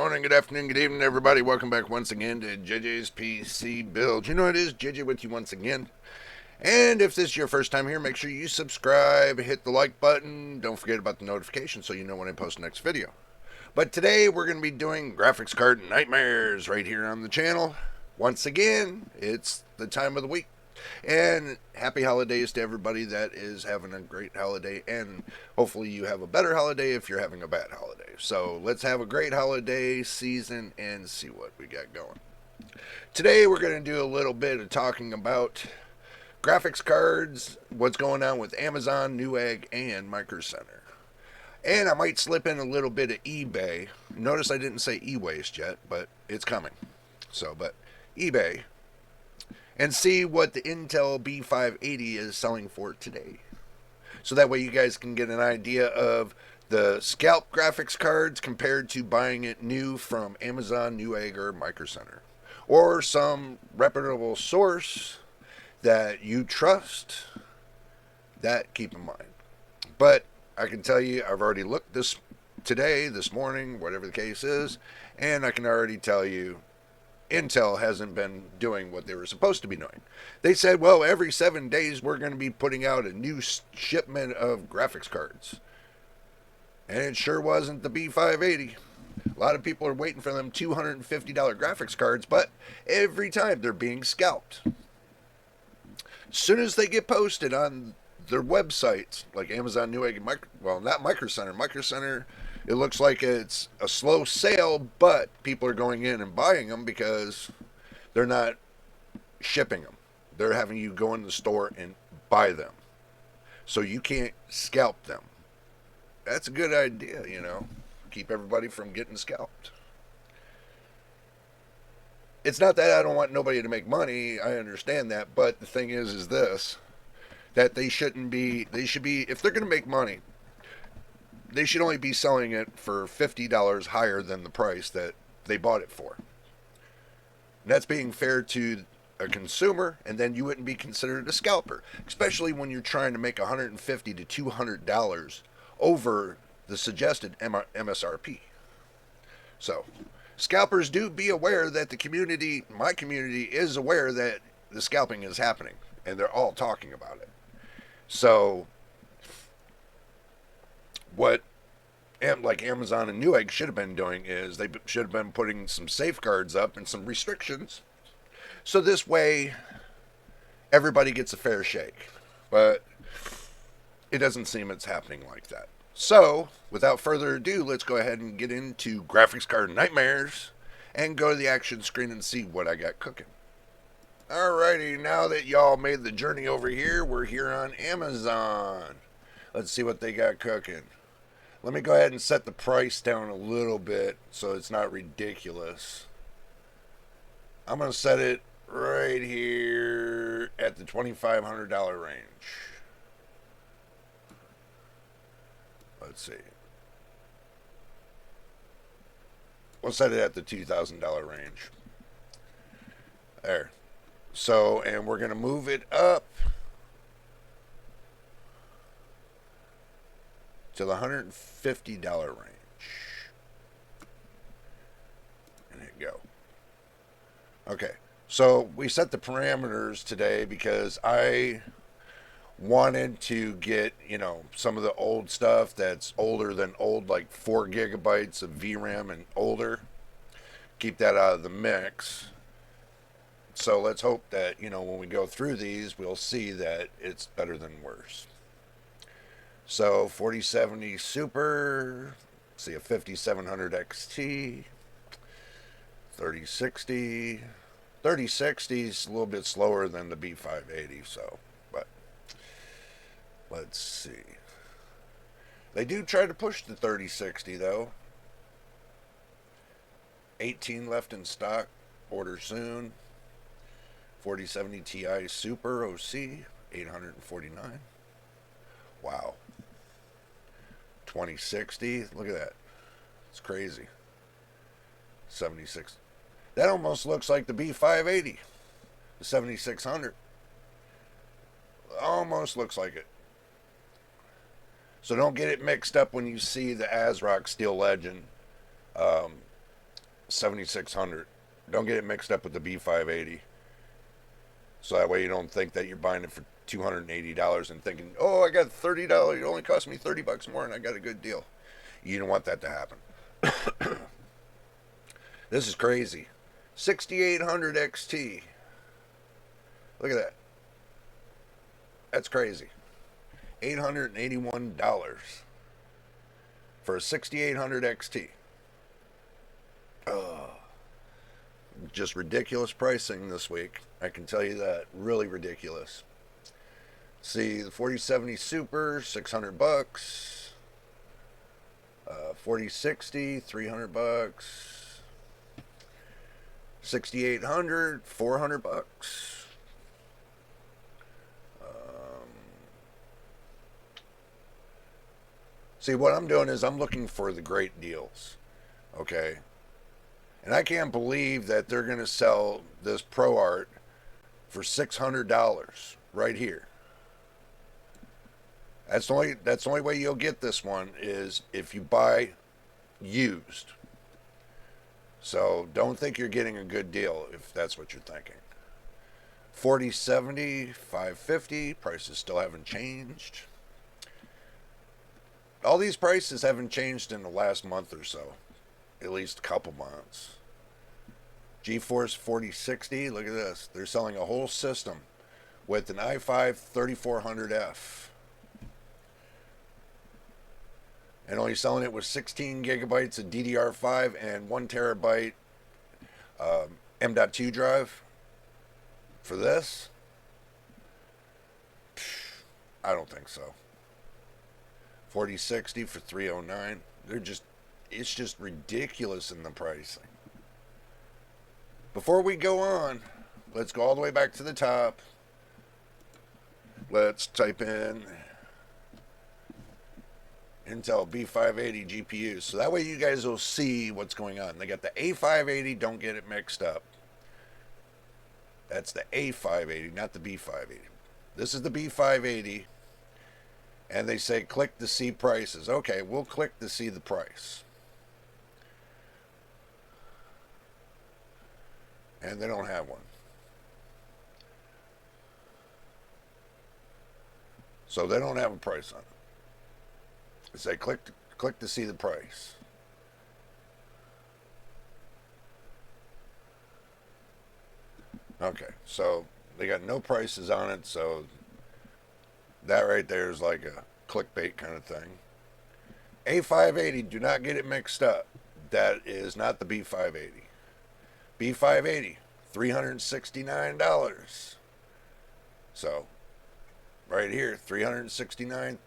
morning, good afternoon, good evening, everybody. Welcome back once again to JJ's PC Build. You know what it is, JJ with you once again. And if this is your first time here, make sure you subscribe, hit the like button. Don't forget about the notification so you know when I post the next video. But today we're going to be doing graphics card nightmares right here on the channel. Once again, it's the time of the week. And happy holidays to everybody that is having a great holiday. And hopefully you have a better holiday if you're having a bad holiday. So let's have a great holiday season and see what we got going. Today we're going to do a little bit of talking about graphics cards, what's going on with Amazon, Newegg, and Micro Center. And I might slip in a little bit of eBay. Notice I didn't say e-waste yet, but it's coming. But eBay. And see what the Intel B580 is selling for today. So that way you guys can get an idea of the scalp graphics cards compared to buying it new from Amazon, Newegg, or Micro Center. Or some reputable source that you trust. That keep in mind. But I can tell you, I've already looked this morning, whatever the case is, and I can already tell you Intel hasn't been doing what they were supposed to be doing. They said, well, every 7 days we're going to be putting out a new shipment of graphics cards. And it sure wasn't the B580. A lot of people are waiting for them $250 graphics cards, but every time they're being scalped. As soon as they get posted on their websites, like Amazon, Newegg, and not Micro Center. Micro Center, it looks like it's a slow sale, but people are going in and buying them because they're not shipping them. They're having you go in the store and buy them. So you can't scalp them. That's a good idea, you know. Keep everybody from getting scalped. It's not that I don't want nobody to make money. I understand that. But the thing is this. That they should be, if they're going to make money, they should only be selling it for $50 higher than the price that they bought it for. And that's being fair to a consumer, and then you wouldn't be considered a scalper, especially when you're trying to make $150 to $200 over the suggested MSRP. So, scalpers do be aware that the community, my community, is aware that the scalping is happening, and they're all talking about it. So, what like Amazon and Newegg should have been doing is they should have been putting some safeguards up and some restrictions. So this way, everybody gets a fair shake. But it doesn't seem it's happening like that. So, without further ado, let's go ahead and get into graphics card nightmares and go to the action screen and see what I got cooking. Alrighty, now that y'all made the journey over here, we're here on Amazon. Let's see what they got cooking. Let me go ahead and set the price down a little bit so it's not ridiculous. I'm going to set it right here at the $2,500 range. Let's see. We'll set it at the $2,000 range. There. So, and we're going to move it up to the $150 range. And hit go. Okay. So, we set the parameters today because I wanted to get, some of the old stuff that's older than old, like 4 gigabytes of VRAM and older. Keep that out of the mix. So let's hope that, when we go through these, we'll see that it's better than worse. So 4070 Super, see a 5700 XT, 3060. 3060 is a little bit slower than the B580, but let's see. They do try to push the 3060 though. 18 left in stock, order soon. 4070 Ti Super OC, $849. Wow. 2060, look at that. It's crazy. 76. That almost looks like the B580. The 7600. Almost looks like it. So don't get it mixed up when you see the ASRock Steel Legend 7600. Don't get it mixed up with the B580. So that way you don't think that you're buying it for $280 and thinking, oh, I got $30. It only cost me $30 more and I got a good deal. You don't want that to happen. This is crazy. 6800 XT. Look at that. That's crazy. $881 for a 6800 XT. Oh, just ridiculous pricing this week. I can tell you that. Really ridiculous. See, the 4070 Super, $600. 4060, $300. 6800, $400. See, what I'm doing is I'm looking for the great deals. Okay? And I can't believe that they're going to sell this Pro Art for $600 right here. That's the only way you'll get this one is if you buy used. So don't think you're getting a good deal if that's what you're thinking. 4070, $550. Prices still haven't changed. All these prices haven't changed in the last month or so. At least a couple months. GeForce 4060, look at this. They're selling a whole system with an i5 3400F. And only selling it with 16 gigabytes of DDR5 and 1 terabyte M.2 drive. For this? I don't think so. 4060 for $309. It's just ridiculous in the pricing. Before we go on, let's go all the way back to the top. Let's type in Intel B580 GPUs. So that way you guys will see what's going on. They got the A580, don't get it mixed up. That's the A580, not the B580. This is the B580. And they say click to see prices. Okay, we'll click to see the price. And they don't have one. So they don't have a price on it. They say click to see the price. Okay, so they got no prices on it, so that right there is like a clickbait kind of thing. A580, do not get it mixed up. That is not the B580. B580, $369. So, right here, $369,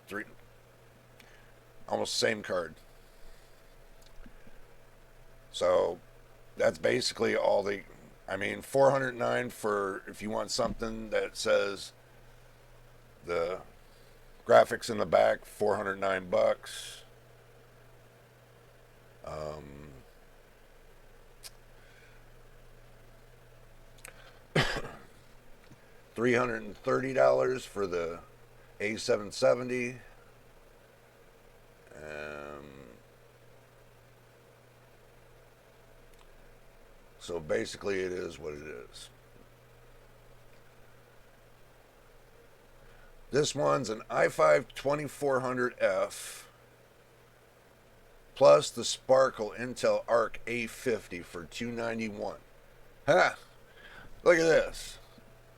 almost the same card. So, that's basically all the, I mean, $409 for if you want something that says the graphics in the back, $409. $330 for the A770. So basically it is what it is. This one's an i5 2400F plus the Sparkle Intel Arc A50 for $291. Ha! Look at this.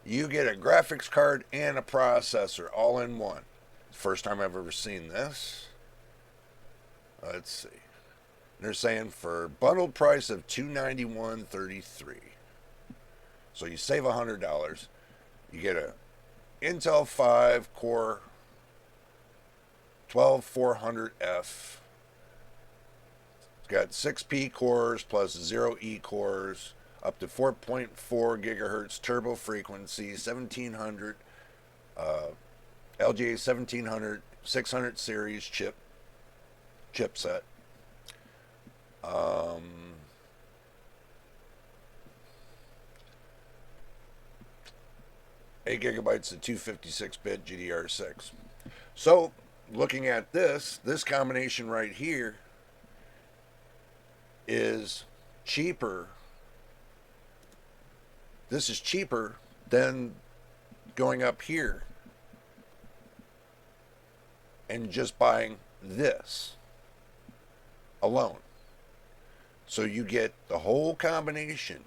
You get a graphics card and a processor all in one. First time I've ever seen this. Let's see. They're saying for bundled price of $291.33. So you save $100. You get a Intel 5 core 12400F. It's got 6P cores plus 0E cores, up to 4.4 gigahertz turbo frequency, 1700 LGA 1700 600 series chipset. 8 gigabytes of 256-bit GDR6. So, looking at this combination right here is cheaper. This is cheaper than going up here and just buying this alone. So you get the whole combination.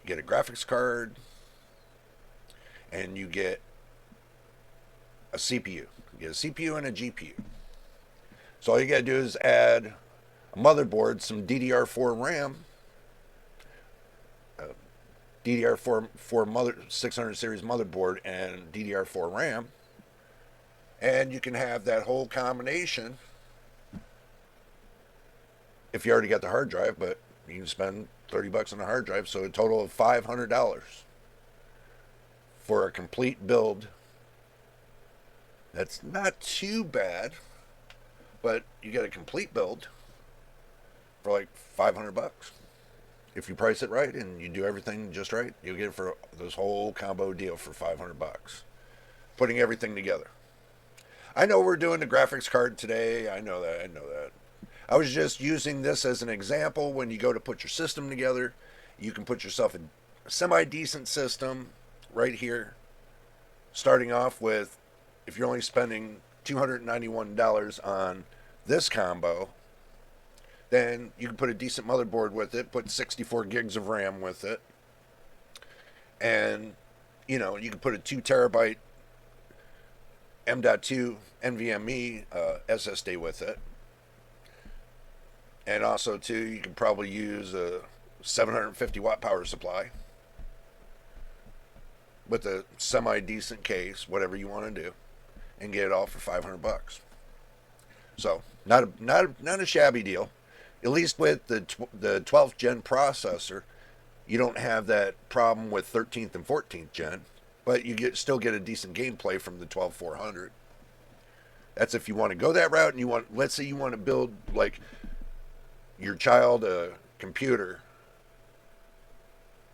You get a graphics card and you get a CPU. You get a CPU and a GPU. So all you gotta do is add a motherboard, some DDR4 RAM, DDR4 mother 600 series motherboard, and DDR4 RAM, and you can have that whole combination. If you already got the hard drive, but you can spend $30 on a hard drive, so a total of $500 for a complete build. That's not too bad, but you get a complete build for like $500. If you price it right and you do everything just right, you'll get it for this whole combo deal for $500. Putting everything together. I know we're doing the graphics card today. I know that. I was just using this as an example. When you go to put your system together, you can put yourself a semi-decent system right here. Starting off with, if you're only spending $291 on this combo, then you can put a decent motherboard with it, put 64 gigs of RAM with it, and you can put a 2 terabyte M.2 NVMe SSD with it. And also, too, you can probably use a 750 watt power supply with a semi-decent case, whatever you want to do, and get it all for $500. So, not a shabby deal. At least with the 12th gen processor, you don't have that problem with 13th and 14th gen, but you still get a decent gameplay from the 12400. That's if you want to go that route, and let's say you want to build like your child a computer.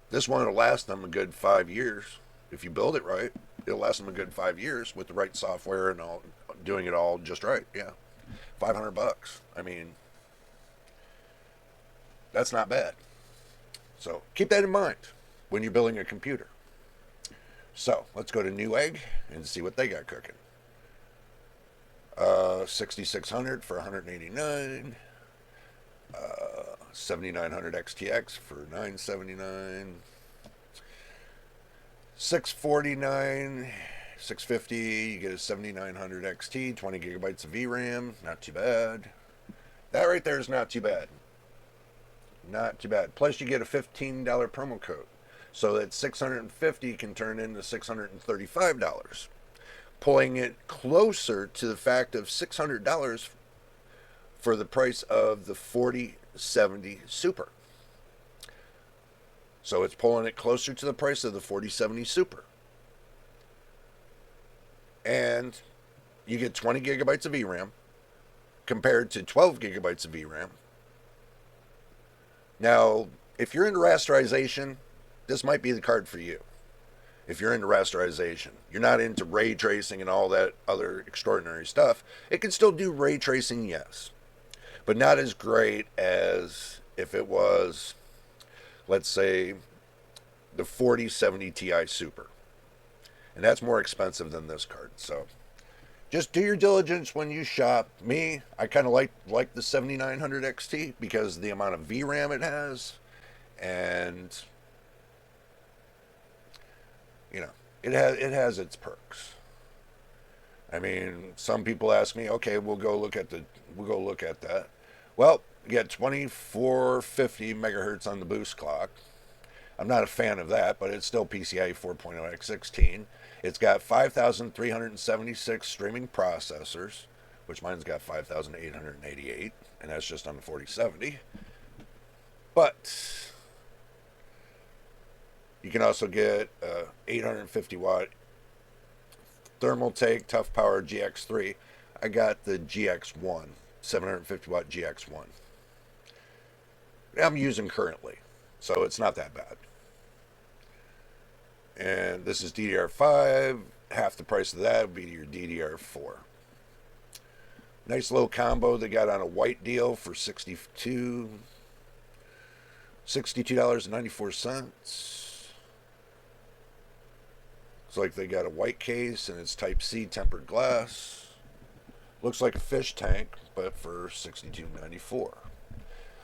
This one will last them a good 5 years. If you build it right, it'll last them a good 5 years with the right software and all, doing it all just right. Yeah, $500. I mean, that's not bad. So keep that in mind when you're building a computer. So let's go to Newegg and see what they got cooking. 6600 for 189. 7900 XTX for $979. 649, 650. You get a 7900 XT, 20 gigabytes of VRAM. Not too bad. That right there is not too bad. Not too bad. Plus, you get a $15 promo code, so that $650 can turn into $635, pulling it closer to the fact of $600 for the price of the 4070 Super. So it's pulling it closer to the price of the 4070 Super. And you get 20 gigabytes of VRAM compared to 12 gigabytes of VRAM. Now, if you're into rasterization, this might be the card for you. If you're into rasterization, you're not into ray tracing and all that other extraordinary stuff. It can still do ray tracing, yes, but not as great as if it was, let's say, the 4070 Ti Super. And that's more expensive than this card. So just do your diligence when you shop. Me, I kind of like the 7900 XT because of the amount of VRAM it has, and it has its perks. I mean, some people ask me, okay, we'll go look at that. Well, you get 2450 megahertz on the boost clock. I'm not a fan of that, but it's still PCIe 4.0x16. It's got 5,376 streaming processors, which mine's got 5,888, and that's just on the 4070. But you can also get 850 watt thermal take tough power GX3. I got the GX1, 750 watt GX1. I'm using currently, so it's not that bad. And this is DDR5. Half the price of that would be your DDR4. Nice little combo they got on a white deal for $62. $62.94. Looks like they got a white case and it's Type C tempered glass. Looks like a fish tank, but for $62.94.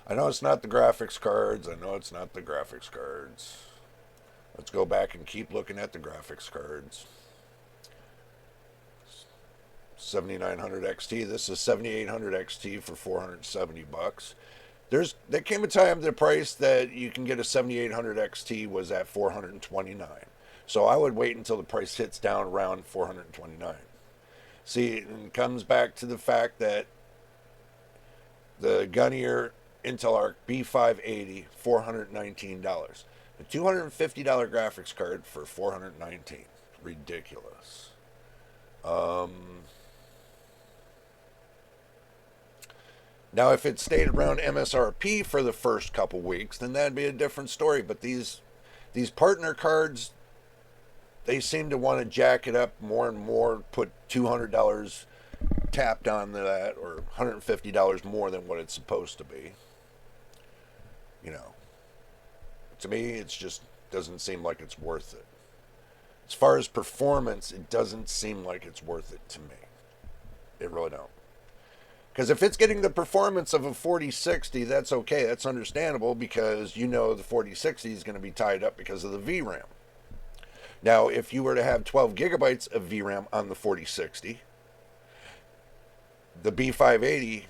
I know it's not the graphics cards. I know it's not the graphics cards. Let's go back and keep looking at the graphics cards. 7900 XT. This is 7800 XT for $470. There came a time the price that you can get a 7800 XT was at $429. So I would wait until the price hits down around $429. See, it comes back to the fact that the Gunnier Intel Arc B580, $419. A $250 graphics card for $419. Ridiculous. Now, if it stayed around MSRP for the first couple weeks, then that'd be a different story. But these partner cards, they seem to want to jack it up more and more, put $200 tapped on that, or $150 more than what it's supposed to be. You know, to me, it just doesn't seem like it's worth it. As far as performance, it doesn't seem like it's worth it to me. It really don't. Because if it's getting the performance of a 4060, that's okay. That's understandable because you know the 4060 is going to be tied up because of the VRAM. Now, if you were to have 12 gigabytes of VRAM on the 4060, the B580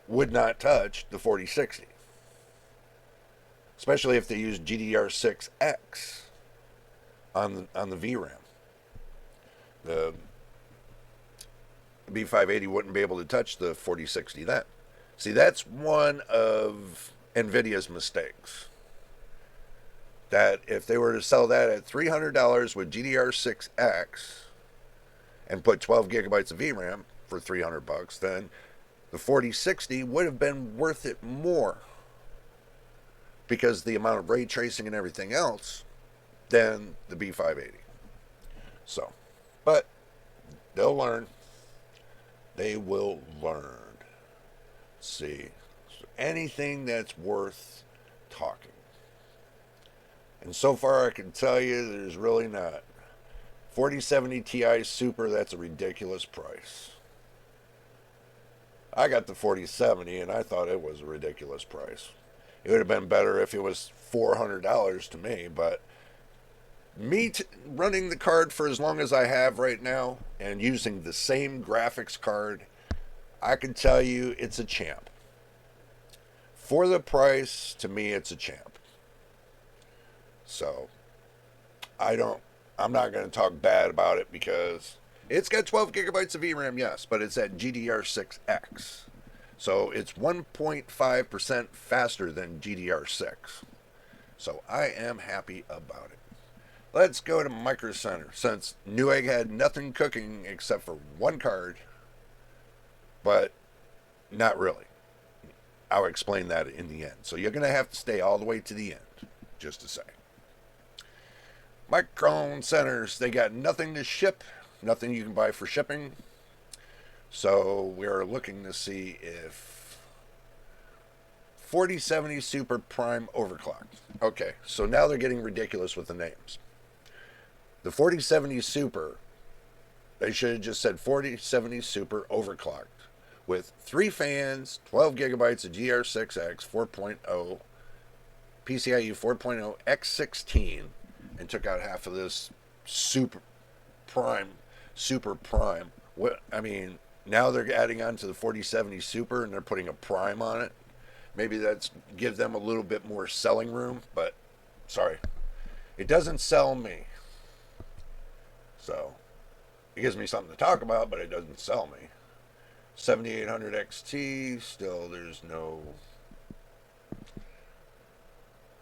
would not touch the 4060. Especially if they use GDDR6X on the VRAM. The B580 wouldn't be able to touch the 4060 then. See, that's one of NVIDIA's mistakes. That if they were to sell that at $300 with GDDR6X and put 12 gigabytes of VRAM for $300, then the 4060 would have been worth it more because the amount of ray tracing and everything else than the B580. So, but they'll learn. They will learn. Let's see. So anything that's worth talking. And so far I can tell you there's really not. 4070 Ti Super, that's a ridiculous price. I got the 4070 and I thought it was a ridiculous price. It would have been better if it was $400 to me, but running the card for as long as I have right now and using the same graphics card, I can tell you it's a champ. For the price, to me, it's a champ. So, I'm not going to talk bad about it because it's got 12 gigabytes of VRAM, yes, but it's at GDDR6X. So it's 1.5% faster than GDDR6. So I am happy about it. Let's go to Micro Center, since Newegg had nothing cooking except for one card, but not really. I'll explain that in the end. So you're going to have to stay all the way to the end, just to say. Micro Centers, they got nothing to ship, nothing you can buy for shipping. So we're looking to see if 4070 Super Prime overclocked. Okay, so now they're getting ridiculous with the names. The 4070 Super, they should have just said 4070 Super overclocked with 3 fans, 12 gigabytes of GR6X 4.0, PCIe 4.0 X16, and took out half of this Super Prime. What I mean, now they're adding on to the 4070 Super and they're putting a Prime on it. Maybe that's give them a little bit more selling room, but sorry, it doesn't sell me. So, it gives me something to talk about, but it doesn't sell me. 7800 XT, still there's no...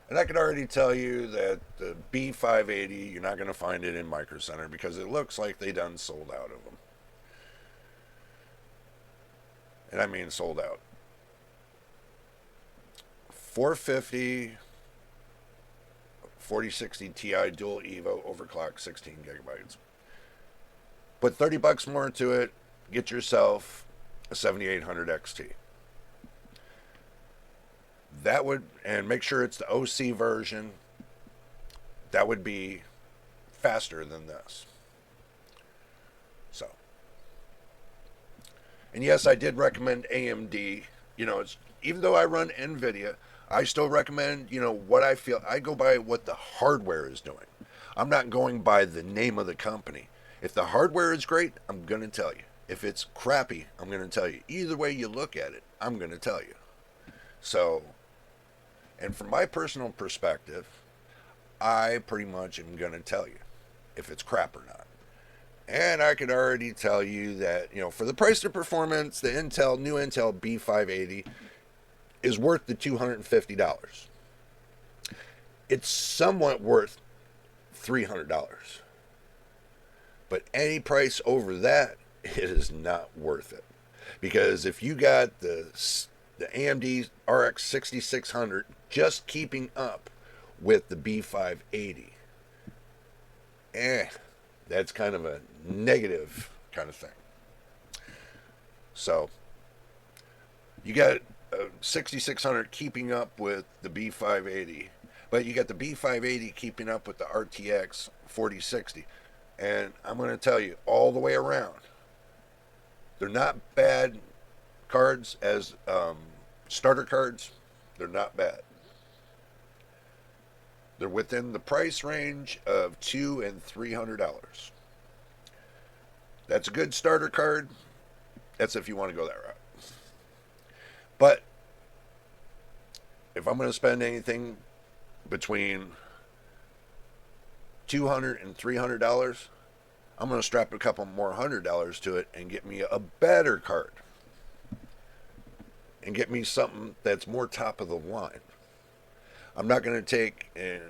And I can already tell you that the B580, you're not going to find it in Micro Center because it looks like they done sold out of them. And I mean sold out. 450... 4060 Ti Dual Evo overclock 16 gigabytes. Put $30 more into it, get yourself a 7800 XT. That would, and make sure it's the OC version. That would be faster than this. So, and yes, I did recommend AMD. It's, even though I run NVIDIA, I still recommend, what I feel. I go by what the hardware is doing. I'm not going by the name of the company. If the hardware is great, I'm going to tell you. If it's crappy, I'm going to tell you. Either way you look at it, I'm going to tell you. So, and from my personal perspective, I pretty much am going to tell you if it's crap or not. And I can already tell you that, for the price to performance, the new Intel B580 is worth the $250. It's somewhat worth $300. But any price over that, it is not worth it. Because if you got the AMD RX 6600 just keeping up with the B580, that's kind of a negative kind of thing. So you got 6600 keeping up with the B580, but you got the B580 keeping up with the RTX 4060. And I'm going to tell you, all the way around, they're not bad cards as starter cards. They're not bad. They're within the price range of $200 and $300. That's a good starter card. That's if you want to go that route. But if I'm going to spend anything between $200 and $300, I'm going to strap a couple more $100 to it and get me a better card. And get me something that's more top of the line. I'm not going to take and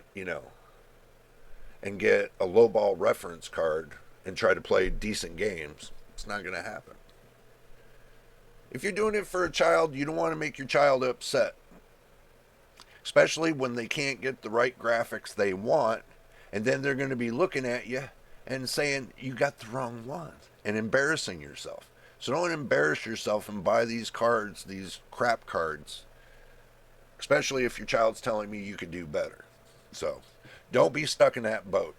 get a lowball reference card and try to play decent games. It's not going to happen. If you're doing it for a child, you don't want to make your child upset. Especially when they can't get the right graphics they want, and then they're going to be looking at you and saying you got the wrong one and embarrassing yourself. So don't embarrass yourself and buy these cards, these crap cards, especially if your child's telling me you could do better. So don't be stuck in that boat.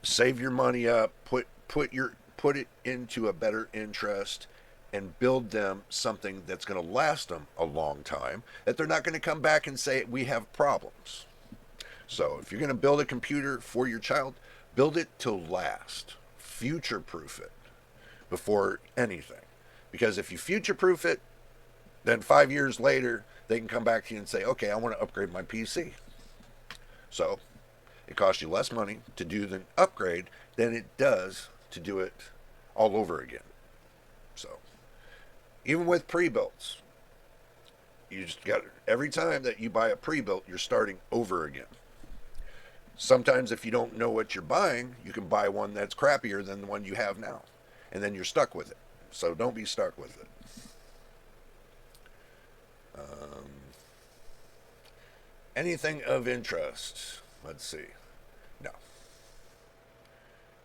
Save your money up, put it into a better interest, and build them something that's going to last them a long time, that they're not going to come back and say we have problems. So if you're going to build a computer for your child, build it to last. Future proof it before anything. Because if you future proof it, then 5 years later, they can come back to you and say, okay, I want to upgrade my PC. So it costs you less money to do the upgrade than it does to do it all over again. So even with pre-builts, you just got, every time that you buy a pre-built, you're starting over again. Sometimes if you don't know what you're buying, you can buy one that's crappier than the one you have now. And then you're stuck with it. So don't be stuck with it. Anything of interest? Let's see. No.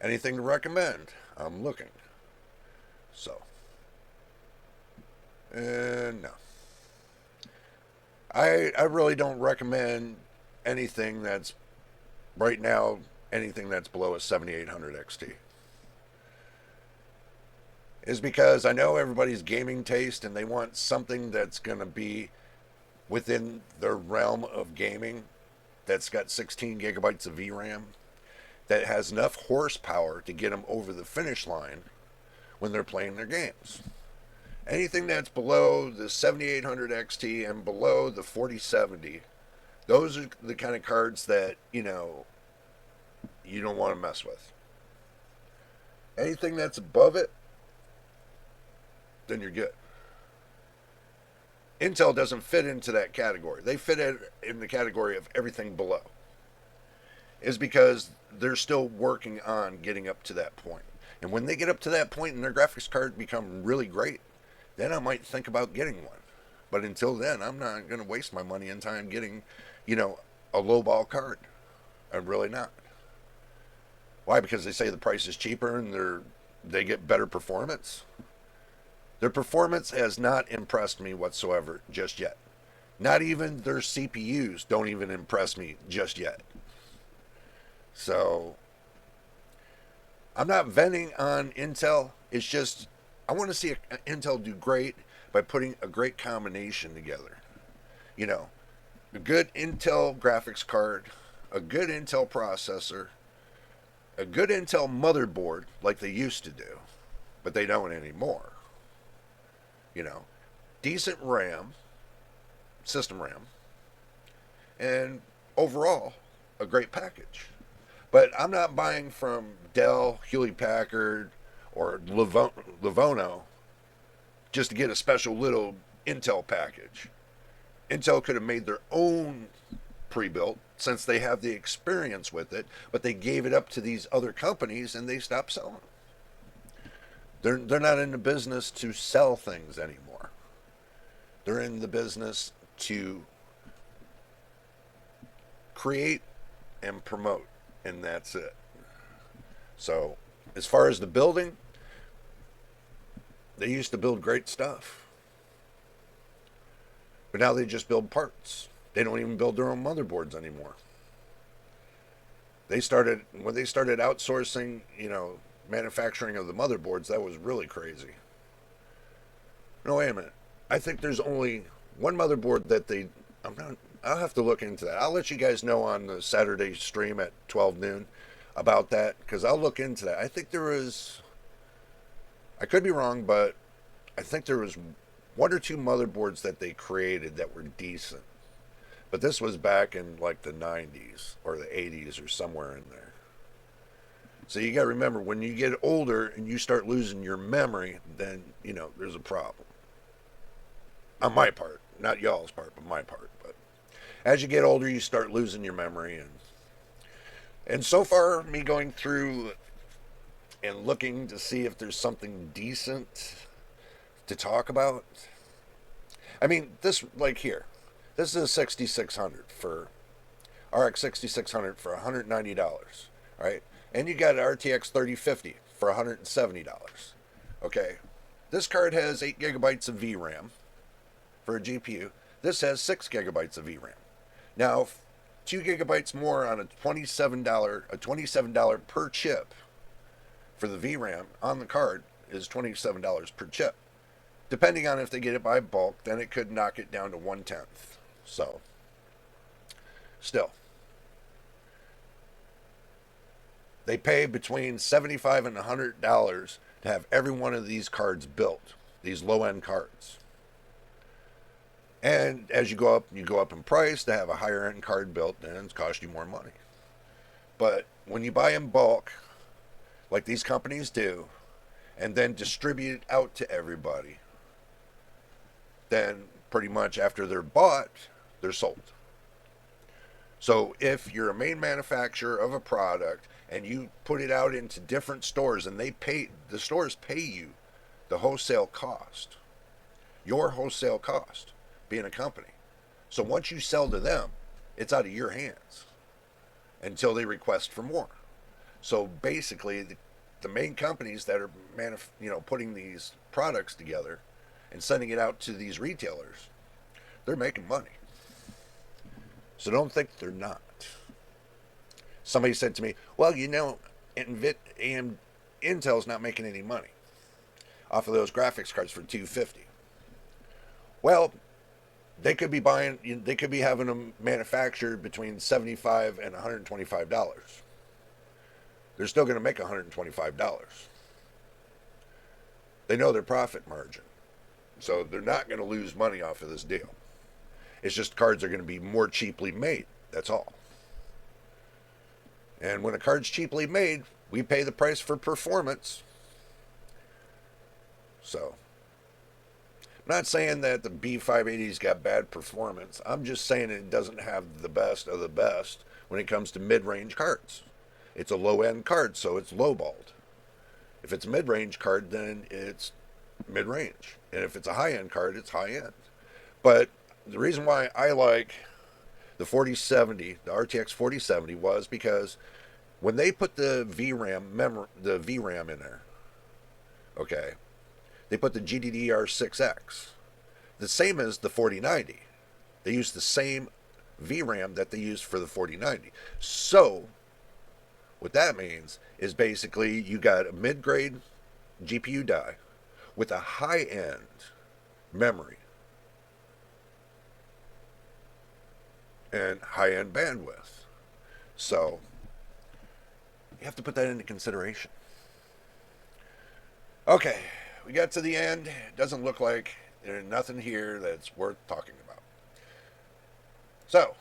Anything to recommend? I'm looking. So. No. I really don't recommend anything that's, right now, anything that's below a 7800 XT. Is because I know everybody's gaming taste and they want something that's going to be within their realm of gaming, that's got 16 gigabytes of VRAM, that has enough horsepower to get them over the finish line when they're playing their games. Anything that's below the 7800 XT and below the 4070, those are the kind of cards that, you don't want to mess with. Anything that's above it, then you're good. Intel doesn't fit into that category. They fit in the category of everything below. Is because they're still working on getting up to that point. And when they get up to that point and their graphics card become really great, then I might think about getting one. But until then, I'm not going to waste my money and time getting, a lowball card. I'm really not. Why? Because they say the price is cheaper and they get better performance. Their performance has not impressed me whatsoever just yet. Not even their CPUs don't even impress me just yet. So I'm not venting on Intel. It's just I want to see Intel do great by putting a great combination together. You know, a good Intel graphics card, a good Intel processor, a good Intel motherboard like they used to do, but they don't anymore. You know, decent RAM, system RAM, and overall a great package. But I'm not buying from Dell, Hewlett Packard, or Livono just to get a special little Intel package. Intel could have made their own pre-built since they have the experience with it, but they gave it up to these other companies and they stopped selling. They're not in the business to sell things anymore. They're in the business to create and promote, and that's it. So, as far as the building, they used to build great stuff, but now they just build parts. They don't even build their own motherboards anymore. When they started outsourcing, manufacturing of the motherboards, that was really crazy. No, wait a minute. I think there's only one motherboard that they. I'm not. I'll have to look into that. I'll let you guys know on the Saturday stream at 12 noon about that because I'll look into that. I think there was. I could be wrong, but I think there was one or two motherboards that they created that were decent. But this was back in like the 90s or the 80s or somewhere in there. So you got to remember when you get older and you start losing your memory, then, there's a problem. On my part, not y'all's part, but my part. But as you get older, you start losing your memory. And so far, me going through and looking to see if there's something decent to talk about. I mean, this, like here, this is a 6600 for RX 6600 for $190, right? And you got an RTX 3050 for $170. Okay, this card has 8 gigabytes of VRAM for a GPU. This has 6 gigabytes of VRAM. Now, 2 gigabytes more on a $27 per chip for the VRAM on the card is $27 per chip. Depending on if they get it by bulk, then it could knock it down to 1/10. So, still, they pay between $75 and $100 to have every one of these cards built, these low-end cards. And as you go up in price to have a higher-end card built, then it's cost you more money. But when you buy in bulk, like these companies do, and then distribute it out to everybody, then pretty much after they're bought, they're sold. So if you're a main manufacturer of a product and you put it out into different stores and the stores pay you the wholesale cost, your wholesale cost, being a company. So once you sell to them, it's out of your hands until they request for more. So basically, the main companies that are putting these products together and sending it out to these retailers, they're making money. So don't think they're not. Somebody said to me, well, Intel's not making any money off of those graphics cards for $250. Well, they could be having them manufactured between $75 and $125. They're still going to make $125. They know their profit margin. So they're not going to lose money off of this deal. It's just cards are going to be more cheaply made. That's all. And when a card's cheaply made, we pay the price for performance. So, I'm not saying that the B580's got bad performance. I'm just saying it doesn't have the best of the best when it comes to mid-range cards. It's a low-end card, so it's lowballed. If it's a mid-range card, then it's mid-range. And if it's a high-end card, it's high-end. But the reason why I like the 4070, the RTX 4070, was because when they put the VRAM in there, okay, they put the GDDR6X, the same as the 4090. They use the same VRAM that they used for the 4090. So, what that means is basically you got a mid-grade GPU die with a high-end memory and high-end bandwidth. So, you have to put that into consideration. Okay, we got to the end. It doesn't look like there's nothing here that's worth talking about. So,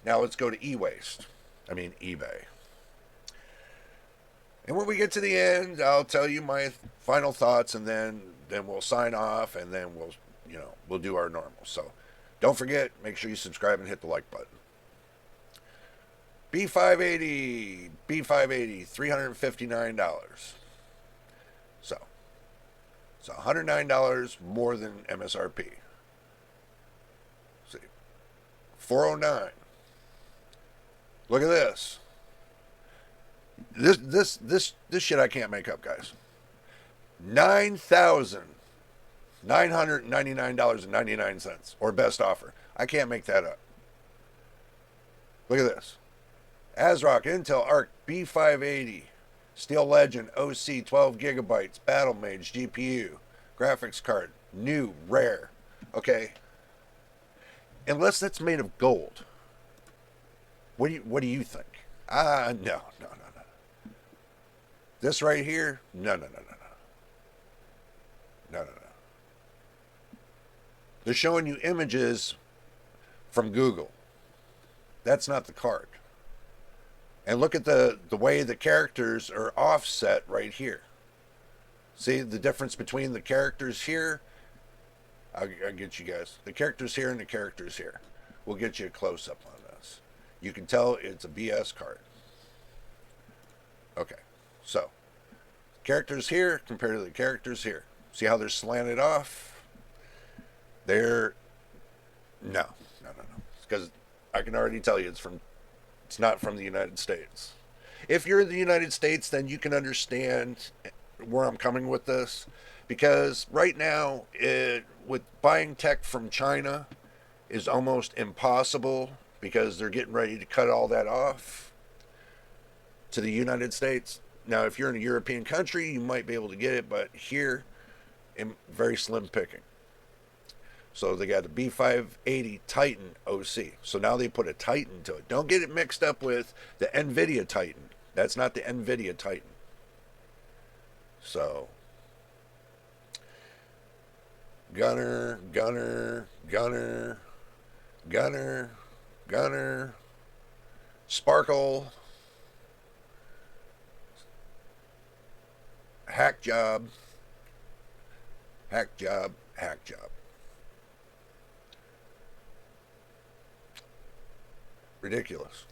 now let's go to e-waste. I mean eBay. And when we get to the end, I'll tell you my final thoughts, and then we'll sign off, and then we'll do our normal. So, don't forget, make sure you subscribe and hit the like button. B580, $359. So, it's $109 more than MSRP. See, 409. Look at this. This shit I can't make up, guys. $9,999.99, or best offer. I can't make that up. Look at this. ASRock Intel Arc B580 Steel Legend OC 12 gigabytes Battle Mage GPU graphics card, new, rare. Okay, unless that's made of gold. What do you think? No. This right here, no. They're showing you images from Google. That's not the card. And look at the way the characters are offset right here. See the difference between the characters here? I'll get you guys. The characters here and the characters here. We'll get you a close-up on this. You can tell it's a BS card. Okay, so characters here compared to the characters here. See how they're slanted off? They're no. Because I can already tell you it's not from the United States. If you're in the United States, then you can understand where I'm coming with this. Because right now, with buying tech from China is almost impossible because they're getting ready to cut all that off to the United States. Now, if you're in a European country, you might be able to get it, but here, very slim picking. So they got the B580 Titan OC. So now they put a Titan to it. Don't get it mixed up with the NVIDIA Titan. That's not the NVIDIA Titan. So, Gunner, Sparkle, hack job. Ridiculous.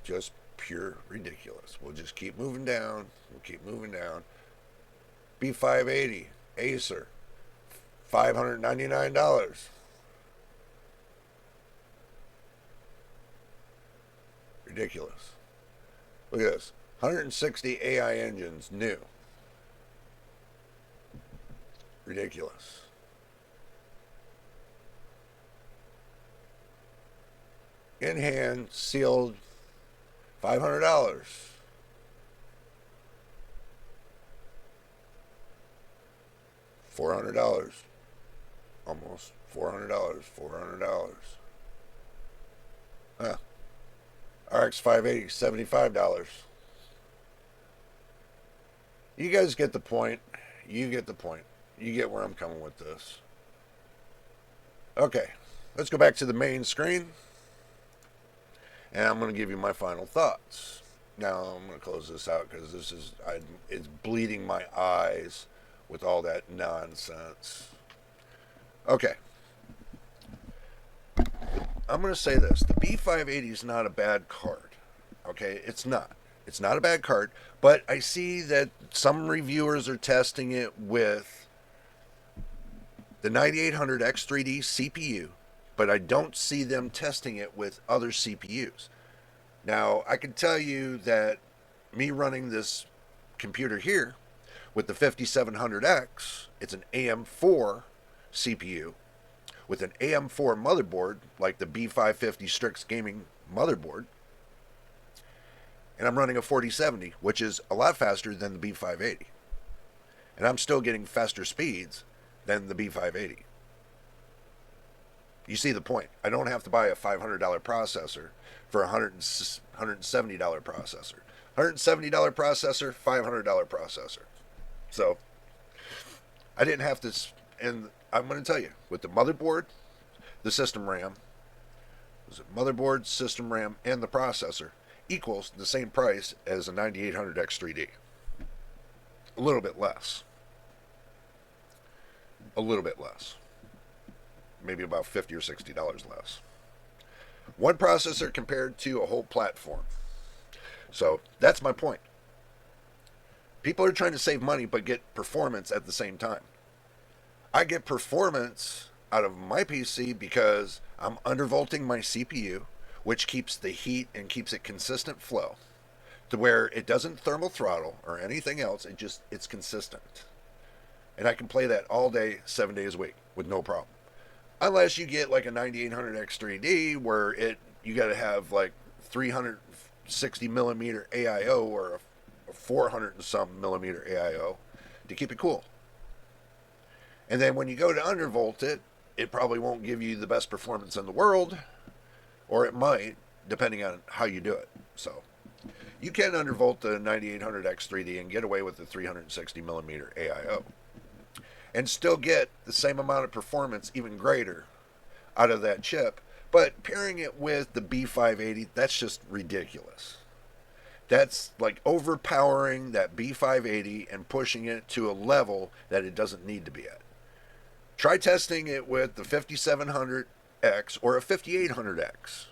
Just pure ridiculous. We'll just keep moving down. B580 Acer, $599. Ridiculous. Look at this. 160 AI engines, new. Ridiculous. In hand, sealed, $500. $400. Almost $400. RX 580, $75. You guys get the point. You get where I'm coming with this. Okay, let's go back to the main screen. And I'm going to give you my final thoughts. Now, I'm going to close this out because it's bleeding my eyes with all that nonsense. Okay. I'm going to say this. The B580 is not a bad card. Okay? It's not. It's not a bad card. But I see that some reviewers are testing it with the 9800 X3D CPU. But I don't see them testing it with other CPUs. Now, I can tell you that me running this computer here with the 5700X, it's an AM4 CPU with an AM4 motherboard like the B550 Strix Gaming motherboard, and I'm running a 4070, which is a lot faster than the B580. And I'm still getting faster speeds than the B580. You see the point. I don't have to buy a $500 processor for a $170 processor. $170 processor, $500 processor. So I didn't have to, and I'm going to tell you, with the motherboard, the system RAM, motherboard, system RAM, and the processor equals the same price as a 9800X3D. A little bit less. A little bit less. Maybe about $50 or $60 less. One processor compared to a whole platform. So that's my point. People are trying to save money but get performance at the same time. I get performance out of my PC because I'm undervolting my CPU, which keeps the heat and keeps it consistent flow to where it doesn't thermal throttle or anything else. It's consistent. And I can play that all day, 7 days a week with no problem. Unless you get like a 9800X3D where you got to have like 360 millimeter AIO or a 400 and some millimeter AIO to keep it cool. And then when you go to undervolt it, it probably won't give you the best performance in the world, or it might, depending on how you do it. So you can undervolt the 9800X3D and get away with the 360 millimeter AIO and still get the same amount of performance, even greater, out of that chip. But pairing it with the B580, that's just ridiculous. That's like overpowering that B580 and pushing it to a level that it doesn't need to be at. Try testing it with the 5700X or a 5800X,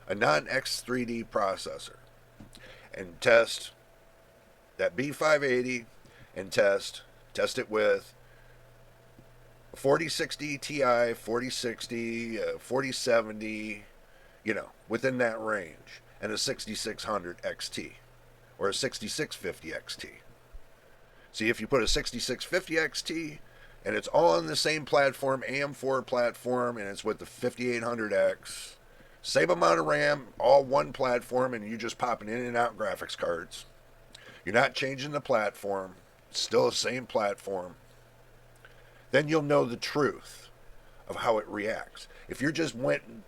a non-X3D processor, and test that B580 and test it with 4060 Ti, 4060, 4070, within that range, and a 6600 XT or a 6650 XT. See, if you put a 6650 XT and it's all on the same platform, AM4 platform, and it's with the 5800X, same amount of RAM, all one platform, and you're just popping in and out graphics cards. You're not changing the platform, still the same platform. Then you'll know the truth of how it reacts. If you're just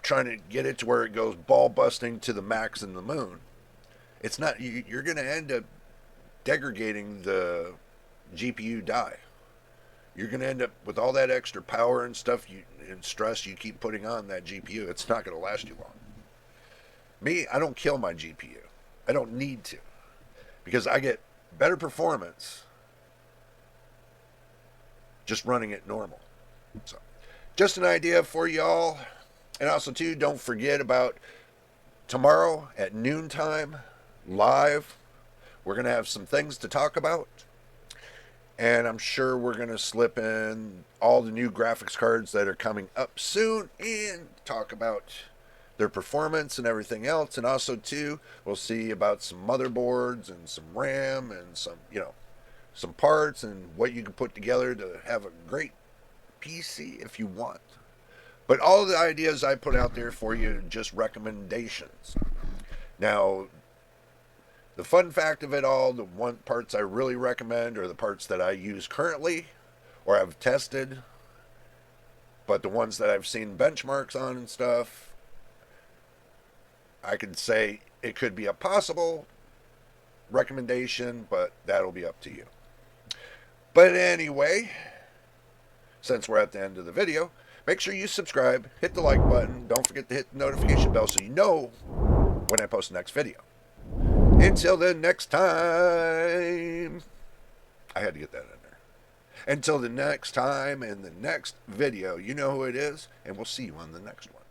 trying to get it to where it goes ball busting to the max and the moon, it's not. You're going to end up degrading the GPU die. You're going to end up with all that extra power and stuff and stress you keep putting on that GPU. It's not going to last you long. Me, I don't kill my GPU. I don't need to, because I get better performance just running it normal. So, just an idea for y'all. And also, too, don't forget about tomorrow at noontime, live. We're going to have some things to talk about. And I'm sure we're going to slip in all the new graphics cards that are coming up soon and talk about their performance and everything else. And also, too, we'll see about some motherboards and some RAM and some parts and what you can put together to have a great PC if you want. But all the ideas I put out there for you are just recommendations. Now, the fun fact of it all, the one parts I really recommend are the parts that I use currently or I've tested, but the ones that I've seen benchmarks on and stuff, I could say it could be a possible recommendation, but that'll be up to you. But anyway, since we're at the end of the video, make sure you subscribe, hit the like button, don't forget to hit the notification bell so you know when I post the next video. Until the next time, I had to get that in there. Until the next time in the next video, you know who it is, and we'll see you on the next one.